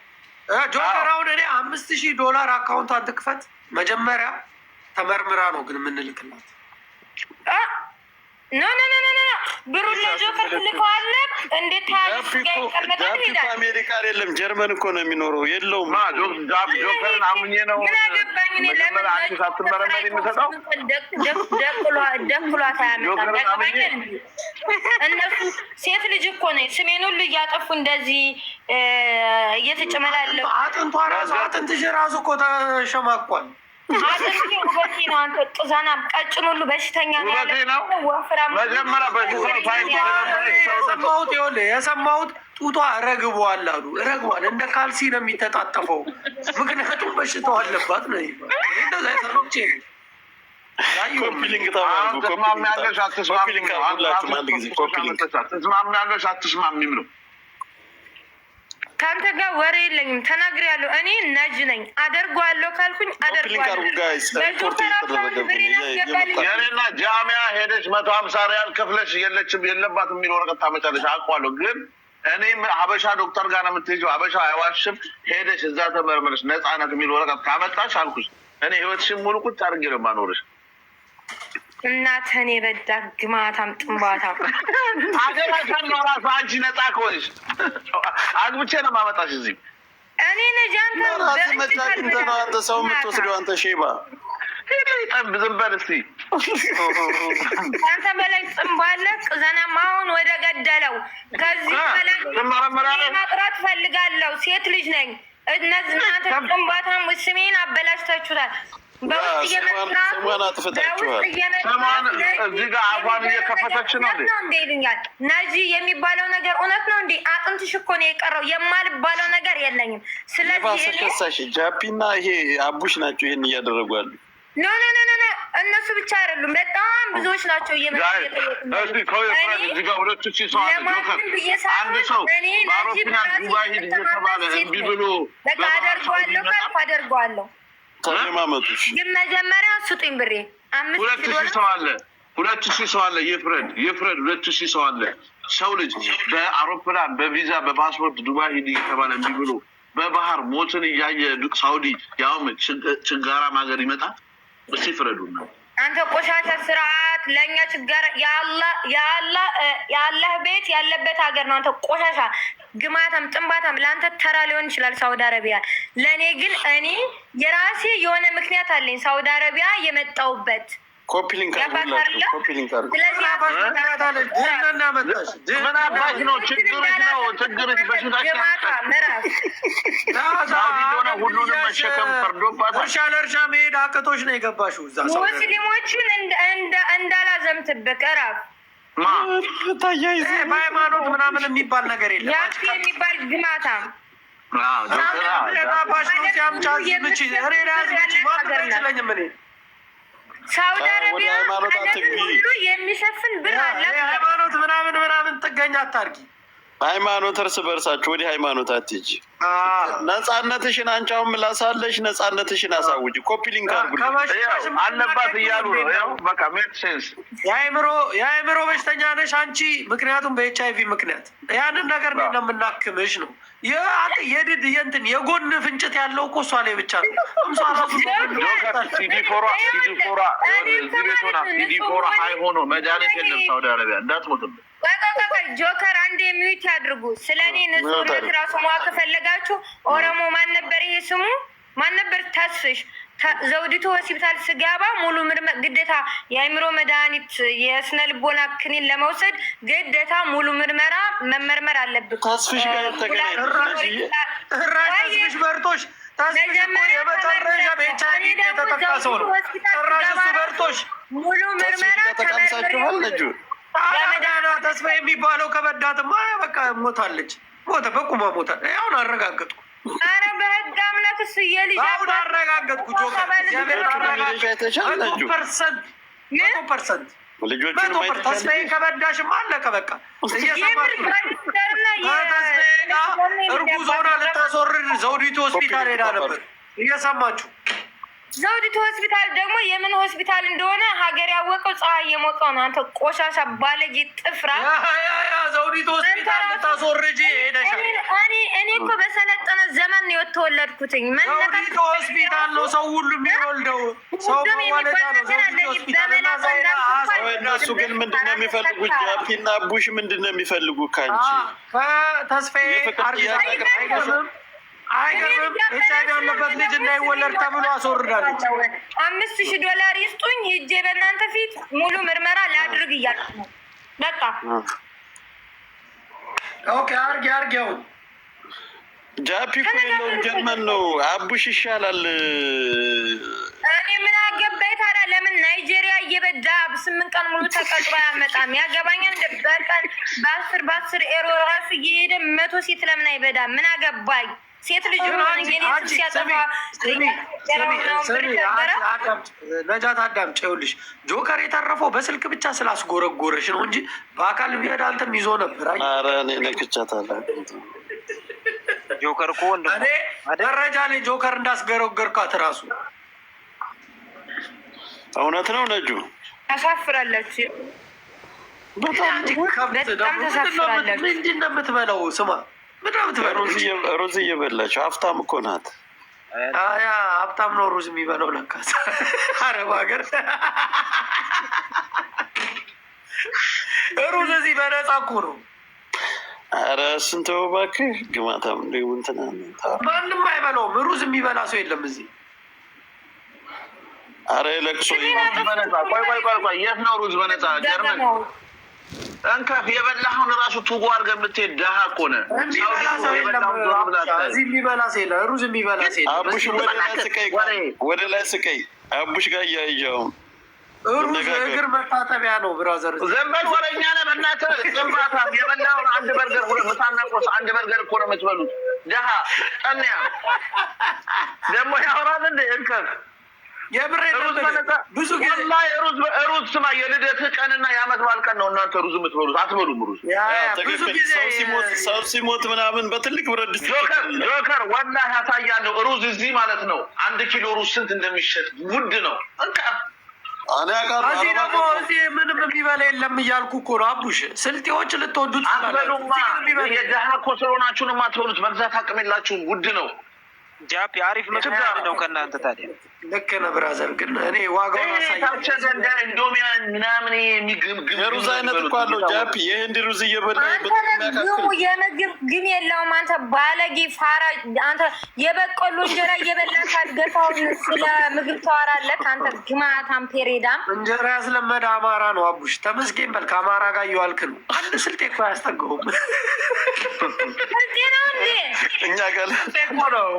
[SPEAKER 5] ጆከር አሁን እኔ $5,000 አካውንቷን ትክፈት። መጀመሪያ ተመርምራ ነው ግን የምንልክላት።
[SPEAKER 2] ኖ ብሩን ለጆከር ትልከዋለህ። እንዴት
[SPEAKER 3] አሜሪካ አይደለም ጀርመን እኮ ነው የሚኖረው። የለውም
[SPEAKER 1] ጆከርን አምኜ ነው
[SPEAKER 2] ምን አገባኝ እኔ ለምን
[SPEAKER 1] ሳትመረመር የምሰጠው
[SPEAKER 2] ደክሏት አያመጣም። እነሱ ሴት ልጅ እኮ ነኝ። ስሜን ሁሉ እያጠፉ እንደዚህ እየተጨመላለሁ።
[SPEAKER 5] አጥንትሽ ራሱ እኮ ተሸማቋል።
[SPEAKER 2] አጥንቴ ውበቴ ነው። አንተ ቅዛና ቀጭን ሁሉ በሽተኛ ነው ያለ ወፍራም።
[SPEAKER 5] የሰማሁት ጡቷ ረግቧል አሉ። ረግቧል እንደ ካልሲ ነው የሚተጣጠፈው። ምክንያቱም በሽታው አለባት ነው። እንደዛ ሰሮቼ
[SPEAKER 1] ትስማሚያለሽ አትስማሚም ነው
[SPEAKER 2] ከአንተ ጋር ወሬ የለኝም። ተናግሬያለሁ። እኔ ነጅ ነኝ። አደርገዋለሁ ካልኩኝ አደርገዋለሁ።
[SPEAKER 1] የኔና ጃሚያ ሄደች 150 ሪያል ከፍለሽ የለባት የሚል ወረቀት ታመጫለሽ። አውቀዋለሁ። ግን እኔ ሀበሻ ዶክተር ጋር ነው የምትሄጂው። ሀበሻ አይዋሽም። ሄደሽ እዛ ተመርመረሽ ነፃነት የሚል ወረቀት ካመጣሽ አልኩሽ እኔ ህይወትሽን ሙሉ ቁጭ አድርጌ ነው የማኖርሽ።
[SPEAKER 2] እናትህን የበዳ ግማታም ጥንባታም
[SPEAKER 1] ሀገራችን ነው ራሱ አንቺ ነፃ ከሆንሽ አግብቼ ነው ማመጣሽ እዚህ።
[SPEAKER 2] እኔ ነጅ
[SPEAKER 3] አንተ ሰው የምትወስደው አንተ ሼባ
[SPEAKER 1] ጠብ ዝም በል እስኪ።
[SPEAKER 2] አንተ በላይ ጽንባለ ቅዘናም አሁን ወደ ገደለው ከዚህ በላይ ማጥራት ፈልጋለሁ። ሴት ልጅ ነኝ። እነዚህ እናንተ ጽንባታም ስሜን አበላሽታችሁታል። በውስጥ
[SPEAKER 1] እዚህ ጋር አፏን እየከፈተች ነው
[SPEAKER 2] እንዴ ይሉኛል። ነጂ የሚባለው ነገር እውነት ነው እንዴ? አጥንትሽ እኮ ነው የቀረው። የማልባለው ነገር የለኝም።
[SPEAKER 3] ስለዚህ ጃፒና ይሄ አቡሽ ናቸው ይሄን እያደረጉ ያሉ።
[SPEAKER 2] ኖ እነሱ ብቻ አይደሉም፣ በጣም ብዙዎች ናቸው። አደርገዋለሁ።
[SPEAKER 3] ተለማመጡሽ
[SPEAKER 2] ግን መጀመሪያ ስጡኝ ብሬ።
[SPEAKER 1] 2000 ሰው አለ፣ 2000 ሰው አለ። ይፍረድ 2000 ሰው አለ። ሰው ልጅ በአውሮፕላን በቪዛ በፓስፖርት ዱባይ ሂድ እየተባለ እምቢ ብሎ በባህር ሞትን እያየ ሳውዲ ያውም ችጋራ ማገር ይመጣል። እስቲ ፍረዱ ነው።
[SPEAKER 2] አንተ ቆሻሻ ስርዓት ለእኛ ችጋራ የአላህ ቤት ያለበት ሀገር ነው። አንተ ቆሻሻ ግማታም ጥንባታም ለአንተ ተራ ሊሆን ይችላል ሳውዲ አረቢያ። ለእኔ ግን እኔ የራሴ የሆነ ምክንያት አለኝ ሳውዲ አረቢያ የመጣሁበት።
[SPEAKER 3] ኮፒሊንግ ኮፒሊንግ
[SPEAKER 1] ምን አባሽ ነው ችግርሽ ነው ችግርሽ በሽታችን ሆነ ሁሉንም መሸከም ፈርዶባታል።
[SPEAKER 5] እርሻ ለእርሻ መሄድ አቅቶች ነው የገባሽው እዛ
[SPEAKER 2] ሙስሊሞችን እንዳላዘምትብህ እራፍ።
[SPEAKER 5] በሃይማኖት ምናምን የሚባል ነገር የለም።
[SPEAKER 2] ያቺ የሚባል ግማታም ሳውዲ አረቢያ ሁሉ የሚሸፍን ብር አላት።
[SPEAKER 5] ሃይማኖት ምናምን ጥገኛ አታርጊ።
[SPEAKER 3] ሃይማኖት እርስ በርሳችሁ ወደ ሃይማኖት አትሂጂ። ነፃነትሽን አንቻውን ምላሳለሽ። ነፃነትሽን አሳውጂ። ኮፒ ሊንክ አድርጉ
[SPEAKER 1] አለባት እያሉ ነው። ያው በቃ ሜክ ሴንስ።
[SPEAKER 5] የአእምሮ በሽተኛ ነሽ አንቺ። ምክንያቱም በኤችአይቪ ምክንያት ያንን ነገር ነው የምናክምሽ ነው። የድድ የእንትን የጎን ፍንጭት ያለው እኮ እሷ ላይ ብቻ ነው።
[SPEAKER 1] ሲዲፎራ ሀይ ሆኖ መድኃኒት የለም ሳውዲ አረቢያ እንዳትሞትብን።
[SPEAKER 2] ጆከር አንድ የሚዩት ያድርጉ። ስለ እኔ ንጹህነት ራሱ ማወቅ ከፈለጋችሁ ኦሮሞ ማን ነበር? ይሄ ስሙ ማን ነበር? ተስፍሽ ዘውዲቱ ሆስፒታል ስገባ ሙሉ ምርመራ ግዴታ የአእምሮ መድኃኒት የስነ ልቦና ክኒን ለመውሰድ ግዴታ ሙሉ ምርመራ መመርመር አለብህ።
[SPEAKER 3] ተስፍሽ ጋር
[SPEAKER 5] ተስፍሽ በርቶሽ የመጨረሻ በኤችአይቪ የተጠቃ ሰው ነው። ጭራሽ እሱ በርቶሽ
[SPEAKER 2] ሙሉ ምርመራ
[SPEAKER 3] ተጠቃምሳችኋል። ልጁ
[SPEAKER 5] ያመዳና ተስፋ የሚባለው ከበዳትማ በቃ ሞታለች። በቁማ ሞታል። አሁን አረጋገጥኩ።
[SPEAKER 2] አረ በህግ አምላክ እሱ የልጅ
[SPEAKER 5] አሁን አረጋገጥኩ። ፐርሰንት
[SPEAKER 3] ልጆቹን
[SPEAKER 5] ተስፋዬ ከበዳሽም አለቀ በቃ። እየሰማችሁ እርጉዝ ሆና ልታስወርድ ዘውዲቱ ሆስፒታል ሄዳ ነበር። እየሰማችሁ
[SPEAKER 2] ዘውዲቱ ሆስፒታል ደግሞ የምን ሆስፒታል እንደሆነ ሀገር ያወቀው ፀሐይ የሞቀው ነው። አንተ ቆሻሻ ባለጌ ጥፍራ
[SPEAKER 5] ዘውዲቱ ሆስፒታል ልታስወርጂ ሄደሻል።
[SPEAKER 2] እኔ እኮ በሰለጠነ ዘመን ነው የተወለድኩትኝ።
[SPEAKER 5] ዘውዲቱ ሆስፒታል ነው ሰው ሁሉ የሚወልደው። ሰው መዋለጃ ነው ዘውዲቱ ሆስፒታል።
[SPEAKER 3] እነሱ ግን ምንድን ነው የሚፈልጉት? ጃፒና ቡሽ ምንድን ነው የሚፈልጉ ከአንቺ?
[SPEAKER 5] ከተስፋዬ አይገርምም? ኤችአይቪ ያለበት ልጅ እንዳይወለድ ተብሎ አስወርዳለች።
[SPEAKER 2] $5000 ይስጡኝ ሂጄ በእናንተ ፊት ሙሉ ምርመራ ላድርግ እያልኩ ነው። በቃ
[SPEAKER 5] ኦኬ አርጊው።
[SPEAKER 3] ጃፒ እኮ የለውም ጀርመን ነው። አቡሽ ይሻላል።
[SPEAKER 2] እኔ ምን አገባኝ ታዲያ? ለምን ናይጄሪያ እየበዳ 8 ቀን ሙሉ ተቀጥሮ አያመጣም? ያገባኛል። በቀን በ10 ኤሮ ራሱ እየሄደ 100 ሴት ለምን አይበዳም? ምን አገባኝ? ሴት ልጅ
[SPEAKER 5] ነጃት አዳምጪ። ይኸውልሽ ጆከር የተረፈው በስልክ ብቻ ስላስጎረጎረሽ ነው እንጂ በአካል ቢሄድ አንተም ይዞ ነበር።
[SPEAKER 3] ኧረ እኔ ነክቻታለሁ።
[SPEAKER 4] ጆከር እኮ
[SPEAKER 5] እኔ መረጃ ላይ ጆከር እንዳስገረገርኳት እራሱ
[SPEAKER 3] እውነት ነው። ነጁ
[SPEAKER 2] ታሳፍራላችሁ።
[SPEAKER 5] በጣም
[SPEAKER 2] ታሳፍራላችሁ።
[SPEAKER 5] ምንድን ነው የምትበላው? ስማ
[SPEAKER 3] ሩዝ እየበላችሁ ሀብታም እኮ ናት።
[SPEAKER 5] ያ ሀብታም ነው ሩዝ የሚበላው ለካስ አረብ ሀገር ሩዝ እዚህ በነፃ እኮ ነው።
[SPEAKER 3] ኧረ ስንት እባክህ ግማታም እንደ እንትና
[SPEAKER 5] ማንም አይበላውም። ሩዝ የሚበላ ሰው የለም እዚህ።
[SPEAKER 3] ኧረ ለቅሶ
[SPEAKER 1] ቆይ የት ነው ሩዝ በነፃ? ጀርመን እንከፍ የበላኸውን እራሱ ቱጎ አድርገህ የምትሄድ ደሃ እኮ ነህ። እዚህ የሚበላ ሰው የለም። ሩዝ የሚበላ ሰው የለም።
[SPEAKER 3] አቡሽ ወደ ላይ ስቀይ አቡሽ ጋር እያየኸው
[SPEAKER 5] ሩዝ እግር መታጠቢያ ነው ብራዘር።
[SPEAKER 1] ዝም በል ወሬኛ ነህ በእናትህ። ግንባታም የበላኸውን አንድ በርገር ምሳና ቁርስ አንድ በርገር እኮ ነው የምትበሉት። ደሃ ጠንያ ደግሞ ያወራል እንደ እንከፍ ብዙ ጊዜ ሩዝ ስማ፣ የልደት ቀንና የዓመት በዓል ቀን ነው እናንተ ሩዝ የምትበሉት። አትበሉም ሩዝ።
[SPEAKER 5] ብዙ ጊዜ
[SPEAKER 3] ሰው ሲሞት ምናምን በትልቅ ብረት ድስት
[SPEAKER 1] ጆከር ወላሂ ያሳያለሁ። ሩዝ እዚህ ማለት ነው 1 ኪሎ ሩዝ ስንት እንደሚሸጥ ውድ ነው።
[SPEAKER 5] እዚህ ደግሞ እዚህ ምንም የሚበላ የለም እያልኩ እኮ ነው። አቡሽ ስልጤዎች ልትወዱት
[SPEAKER 1] አትበሉማ። የደሃ እኮ ስለሆናችሁ ነው የማትበሉት። መግዛት አቅም የላችሁም። ውድ ነው።
[SPEAKER 4] ጃፒ አሪፍ ነው ከእናንተ ታዲያ።
[SPEAKER 5] ልክ ነህ ብራዘር፣ ግን እኔ ዋጋውን
[SPEAKER 1] አሳያቸውዘንዳ እንዶሚያ ምናምን
[SPEAKER 3] የሩዝ አይነት እኮ አለው ጃፒ። የህንድ ሩዝ እየበላ
[SPEAKER 2] የምግብ ግብ የለውም። አንተ ባለጌ ፋራ፣ አንተ የበቆሎ እንጀራ እየበላህ አድገፋውን ስለ ምግብ ታወራለህ አንተ ግማታም ፔሬዳም።
[SPEAKER 5] እንጀራ ያስለመደ አማራ ነው አቡሽ። ተመስገን በል። ከአማራ ጋር እየዋልክ ነው። አንድ ስልጤ እኮ አያስጠጋውም።
[SPEAKER 2] ስልጤ ነው እንዴ?
[SPEAKER 3] እኛ ጋር
[SPEAKER 5] እኮ ነው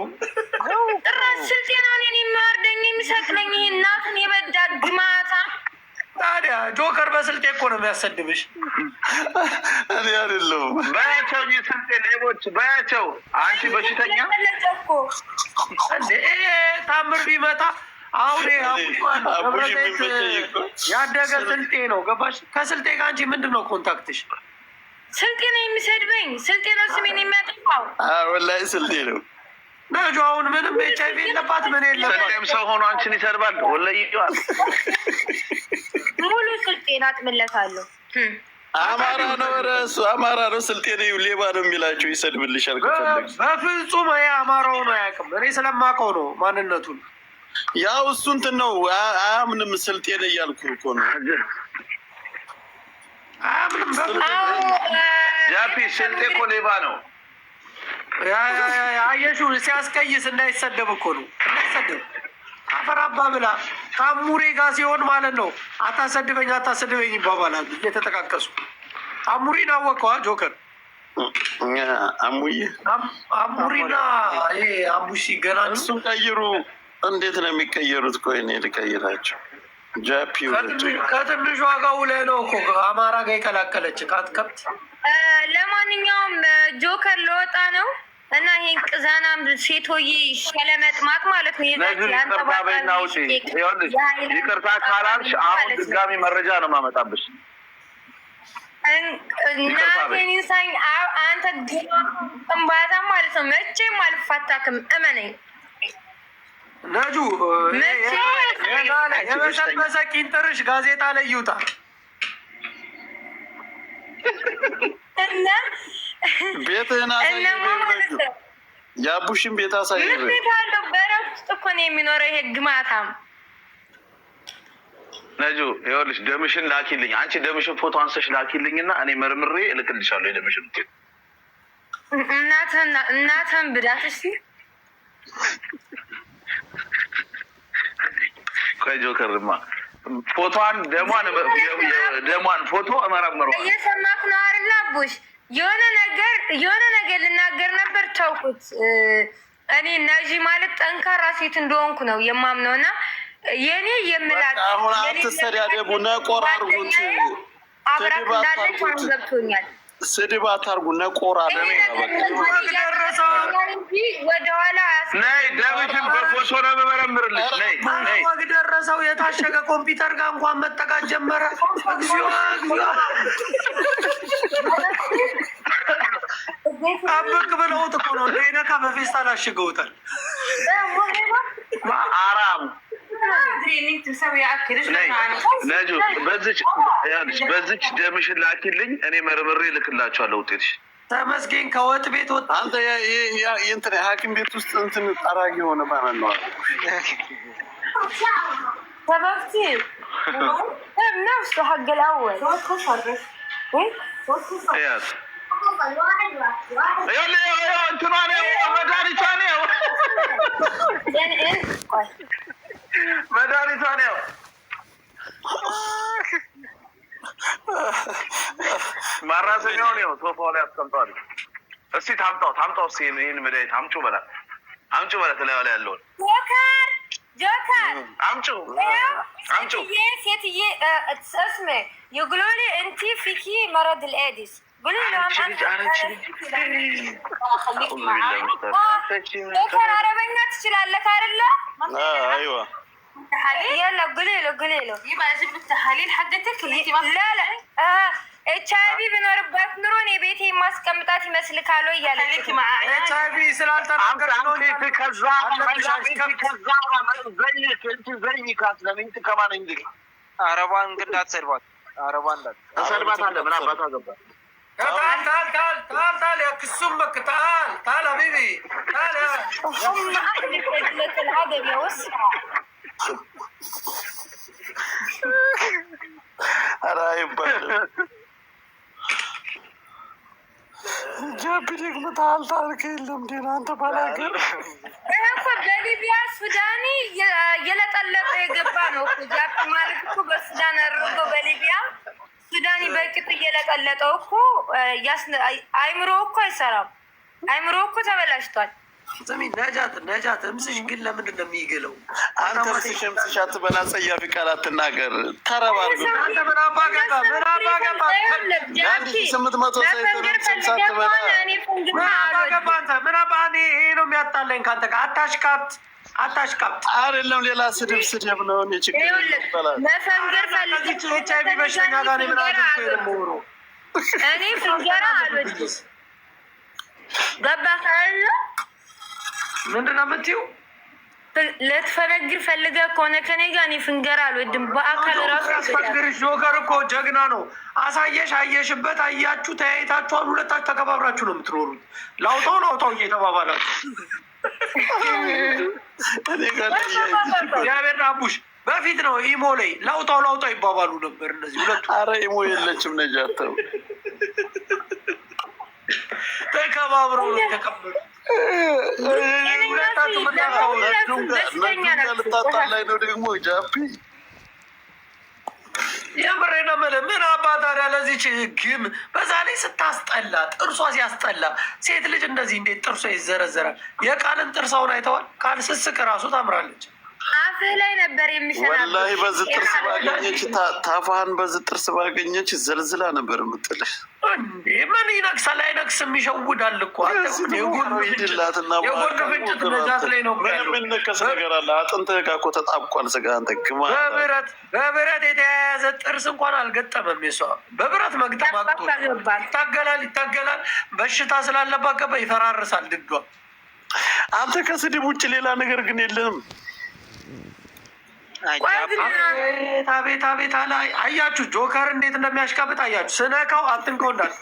[SPEAKER 2] ጥራት ስልጤ ነው እኔን የሚያወርደኝ የሚሰቅለኝ። ይሄ እናትን የበዳ ግማታ።
[SPEAKER 5] ታዲያ ጆከር በስልጤ እኮ ነው የሚያሰድብሽ።
[SPEAKER 3] እኔ አይደለሁም።
[SPEAKER 1] በያቸው ስልጤ ሌቦች በያቸው። አንቺ በሽተኛ
[SPEAKER 5] እንዴ ታምር ቢመጣ አሁን ያደገ ስልጤ ነው ገባሽ? ከስልጤ ጋር አንቺ ምንድን ነው ኮንታክትሽ?
[SPEAKER 2] ስልጤ ነው የሚሰድበኝ። ስልጤ ነው ስሜን የሚያጠፋው።
[SPEAKER 3] ወላሂ ስልጤ ነው
[SPEAKER 5] ነጁ። አሁን ምንም ኤችአይቪ የለባት ምን የለባት።
[SPEAKER 1] ስልጤም ሰው ሆኖ አንቺን ይሰድባል። ወላሂ ይዋል
[SPEAKER 2] ሙሉ ስልጤን አጥምለታለሁ።
[SPEAKER 3] አማራ ነው እሱ አማራ ነው። ስልጤ ነው ሌባ ነው የሚላቸው ይሰድብልሻል ከፈለግሽ።
[SPEAKER 5] በፍጹም አማራው ነው አያውቅም። እኔ ስለማውቀው ነው ማንነቱን።
[SPEAKER 3] ያው እሱ እንትን ነው አያምንም። ስልጤ ነው እያልኩ እኮ ነው።
[SPEAKER 1] ጃፒ ስልጤ እኮ ሌባ ነው።
[SPEAKER 5] አየሹ ሲያስቀይስ እንዳይሰደብ እኮ ነው። እንዳይሰደብ አፈራባ ብላ ከአሙሬ ጋር ሲሆን ማለት ነው። አታሰድበኝ አታሰድበኝ ይባባላሉ እየተጠቃቀሱ። አሙሪን አወቀዋ ጆከር።
[SPEAKER 3] አሙሪና
[SPEAKER 5] ይሄ አቡሽ ሲገናኙ
[SPEAKER 3] እሱን ቀይሩ። እንዴት ነው የሚቀየሩት? ቆይ እኔ ልቀይራቸው። ጃፒ
[SPEAKER 5] ከትንሿ ጋር ውለህ ነው እኮ አማራ ጋር የቀላቀለች ከብት።
[SPEAKER 2] ለማንኛውም ጆከር ለወጣ ነው እና ይሄን ቅዛናም ሴቶዬ ሸለመጥማት ማለት ነው።
[SPEAKER 1] ይቅርታበይና ውጪ። ይቅርታ ካላልሽ አሁን ድጋሚ መረጃ ነው የማመጣብሽ።
[SPEAKER 2] እናቴን አንተ ግንባታ ማለት ነው። መቼም አልፋታክም እመነኝ።
[SPEAKER 5] ነጁ የበሰበሰ ቂንጥርሽ ጋዜጣ ላይ ይውጣ
[SPEAKER 2] እና
[SPEAKER 3] ቤትህን አሳየህ። የአቡሽን ቤት አሳየህ።
[SPEAKER 2] ቤታለሁ በረት ውስጥ እኮ ነው የሚኖረው ይሄ ግማታም።
[SPEAKER 1] ነጁ ይኸውልሽ ደምሽን ላኪልኝ። አንቺ ደምሽን ፎቶ አንስተሽ ላኪልኝ እና እኔ መርምሬ እልክልሻለሁ። የደምሽን
[SPEAKER 2] እናትህን ብዳት እስኪ።
[SPEAKER 1] ቆይ ጆከርማ ፎቶዋን ደሟን ፎቶ እመረምረዋለሁ።
[SPEAKER 2] እየሰማክ ነው አይደል አቡሽ? የሆነ ነገር ልናገር ነበር ተውኩት። እኔ ነጂ ማለት ጠንካራ ሴት እንደሆንኩ ነው የማምነው እና የኔ የምላት
[SPEAKER 3] አሁን አትሰዳደቡ። ነቆር አድርጉት።
[SPEAKER 2] አብራት እንዳለች አሁን ገብቶኛል።
[SPEAKER 3] ስድብ አታርጉ። ነቆራ
[SPEAKER 2] ወደኋላ
[SPEAKER 1] ነይ ደምሽን በፎቶ ነው የምመረምርልሽ። ነይ
[SPEAKER 5] ወግ ደረሰው። የታሸገ ኮምፒውተር ጋር እንኳን መጠቃት ጀመረ። እግዚኦ ጠብቅ ብለውት እኮ ነው ነካ በፌስታል አሽገውታል።
[SPEAKER 1] አራም ነጁ በዚች ደምሽን ላኪልኝ፣ እኔ መርምሬ ልክላቸዋለሁ ውጤትሽ።
[SPEAKER 5] ተመስገን ከወጥ ቤት ወጥ
[SPEAKER 3] አንተ እንትን ሐኪም ቤት ውስጥ እንትን ጠራጊ የሆነ ማለት ነው።
[SPEAKER 2] تبختي بنفسه حق الاول
[SPEAKER 1] ياس يلا انت ماني مداري ثانيه
[SPEAKER 2] يعني انت
[SPEAKER 1] مداري ثانيه مرة سنوني وصوفه ولا أسكنتاري እስቲ ታምጣው እስቲ ይሄን መድኃኒት አምጪው በላ ተለያለ ያለውን
[SPEAKER 2] جوكر
[SPEAKER 1] አምጪው
[SPEAKER 2] ሴትዬ اسمع يقولوا لي انت فيكي مرض الايدز قولي لهم خليك معاي جوكر عربية ትችላለህ አይደለ
[SPEAKER 3] ايوه
[SPEAKER 2] يلا قولي له يبقى اجيب التحاليل حقتك لا ኤች አይ ቪ ቢኖርባት ኑሮ እኔ ቤቴ ማስቀምጣት ይመስልካል ወይ እያለች
[SPEAKER 5] ኤች አይ ቪ ስላልተናገርሽ ነው።
[SPEAKER 4] አረቧን ግን እንዳትሰድባት።
[SPEAKER 1] እሰድባታለሁ። ምን አባቷ ገባ?
[SPEAKER 5] تعال يا كسمك تعال حبيبي تعال يا
[SPEAKER 2] ام اهلك رجلة العدب يا وسع
[SPEAKER 3] ጃፒሊክ ምታልታል ከለም ዲና አንተ ባላገር
[SPEAKER 2] እኮ በሊቢያ ሱዳኒ የለጠለጠ የገባ ነው እኮ ጃፒ ማለት እኮ በሱዳን አድርጎ በሊቢያ ሱዳኒ በቅጥ እየለጠለጠው እኮ አይምሮ እኮ አይሰራም። አይምሮ እኮ ተበላሽቷል።
[SPEAKER 5] ዘሚ ነጃት እምስሽ ግን ለምንድን ነው የሚገለው?
[SPEAKER 3] አንተ ምስሽ አትበላ፣ ጸያፊ ቃል አትናገር። ተረባል
[SPEAKER 5] አንተ ምን አባገባ
[SPEAKER 2] ጃፒ
[SPEAKER 3] 800 ሳይቶን ሳትበላ
[SPEAKER 5] ምን አባ ይሄ ነው የሚያጣለኝ ከአንተ ጋር። አታሽቃብጥ
[SPEAKER 3] አይደለም ሌላ ስድብ ነው። እኔ ችግር ይባላል
[SPEAKER 2] መፈንገር ፈልግች
[SPEAKER 5] ኤች አይ ቪ በሽተኛ ጋር ነው ምናምን
[SPEAKER 2] እኔ ፍንገራ አልወድም። ገባህ አይደል?
[SPEAKER 5] ምንድን ነው የምትይው?
[SPEAKER 2] ልትፈነግር ፈልገህ ከሆነ ከኔ ጋር እኔ ፍንገራ አልወድም። በአካል ራሱ
[SPEAKER 5] ያስፈግርሽ ጆከር እኮ ጀግና ነው። አሳየሽ፣ አየሽበት፣ አያችሁ፣ ተያይታችኋል። ሁለታችሁ ተከባብራችሁ ነው የምትኖሩት። ላውጣው እየተባባላችሁ እግዚአብሔር አቡሽ በፊት ነው ኢሞ ላይ ላውጣው ይባባሉ ነበር እነዚህ ሁለቱ።
[SPEAKER 3] አረ ኢሞ የለችም ነጃተው
[SPEAKER 5] ተከባብረው ነው የተቀበሉ።
[SPEAKER 3] ላይ ነው ደግሞ ጃፒ
[SPEAKER 5] የምሬ ነው የምልህ። ምን አባት ታዲያ ለዚች ግም በዛ ላይ ስታስጠላ፣ ጥርሷ ሲያስጠላ። ሴት ልጅ እንደዚህ እንዴት ጥርሷ ይዘረዘራል? የቃልን ጥርሳውን አይተዋል? ቃል ስስቅ ራሱ ታምራለች።
[SPEAKER 2] አፍህ ላይ ነበር የሚሸናል።
[SPEAKER 3] ወላሂ በዚህ ጥርስ ባገኘች ታፋህን በዚህ ጥርስ ባገኘች ዘልዝላ ነበር የምጥልሽ።
[SPEAKER 5] እንዴ ምን ይነቅሳል? አይነቅስም፣ ይሸውዳል እኮ
[SPEAKER 3] ሂድላትና
[SPEAKER 5] የጎን ፍንጭት ነጃት ላይ ነው።
[SPEAKER 3] የሚነቀስ ነገር አለ? አጥንትህ ጋር እኮ ተጣብቋል ስጋ። አንተ ግማ
[SPEAKER 5] በብረት የተያያዘ ጥርስ እንኳን አልገጠመም። የሷ በብረት መግጠም አቅቶ ይታገላል። በሽታ ስላለባት ገባ ይፈራርሳል ድዷ።
[SPEAKER 3] አንተ ከስድብ ውጭ ሌላ ነገር ግን የለህም።
[SPEAKER 5] አቤት አያችሁ ጆከር እንዴት እንደሚያሽቃብጥ አያችሁ። ስነካው አትንከው እንዳል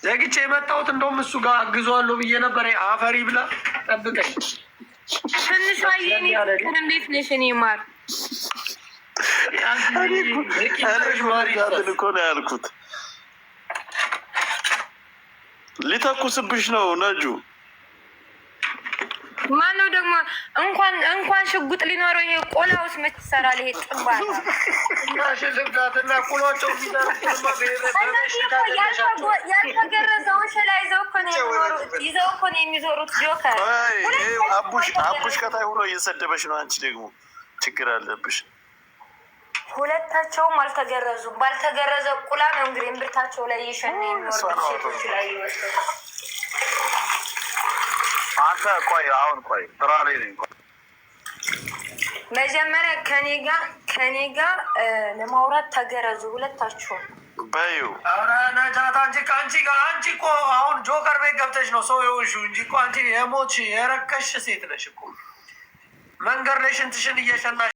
[SPEAKER 5] ዘግቼ የመጣሁት እንደውም እሱ ጋር አግዘዋለሁ ብዬ ነበር። አፈሪ ብላ ጠብቀኝ።
[SPEAKER 2] ትንሿ የኔ ፍቅር እንዴት ነሽ? እኔ ማር
[SPEAKER 3] እኮ ነው ያልኩት። ሊተኩስብሽ ነው ነጁ።
[SPEAKER 2] ማነው ደግሞ እንኳን ሽጉጥ ሊኖረው ይሄ ቆላ ውስጥ መች ይሰራል? ይሄ ጥንባል
[SPEAKER 5] ሽልጋትና ቁሏቸው
[SPEAKER 2] ያልተገረዘው ላይ ይዘው እኮ ነው የሚዞሩት። ጆከር
[SPEAKER 3] አቡሽ ከታይ ሆኖ እየሰደበሽ ነው። አንቺ ደግሞ ችግር አለብሽ።
[SPEAKER 2] ሁለታቸውም አልተገረዙም። ባልተገረዘ ቁላ ነው እንግዲህ እምብርታቸው ላይ እየሸነ የሚኖሩት ሴቶች ላይ ይወስዱ።
[SPEAKER 1] አንተ ቆይ ስራ ላይ ነኝ።
[SPEAKER 2] መጀመሪያ ከኔ ጋር ለማውራት ተገረዙ ሁለታችሁም።
[SPEAKER 3] በዩ
[SPEAKER 5] ኧረ ነጃት አንቺ ከአንቺ ጋር አንቺ እኮ አሁን ጆከር ቤት ገብተሽ ነው ሰው የሆንሽው እንጂ እኮ አንቺ የሞትሽ የረከሽ ሴት ነሽ እኮ መንገድ ላይ ሽንትሽን እየሸናሽ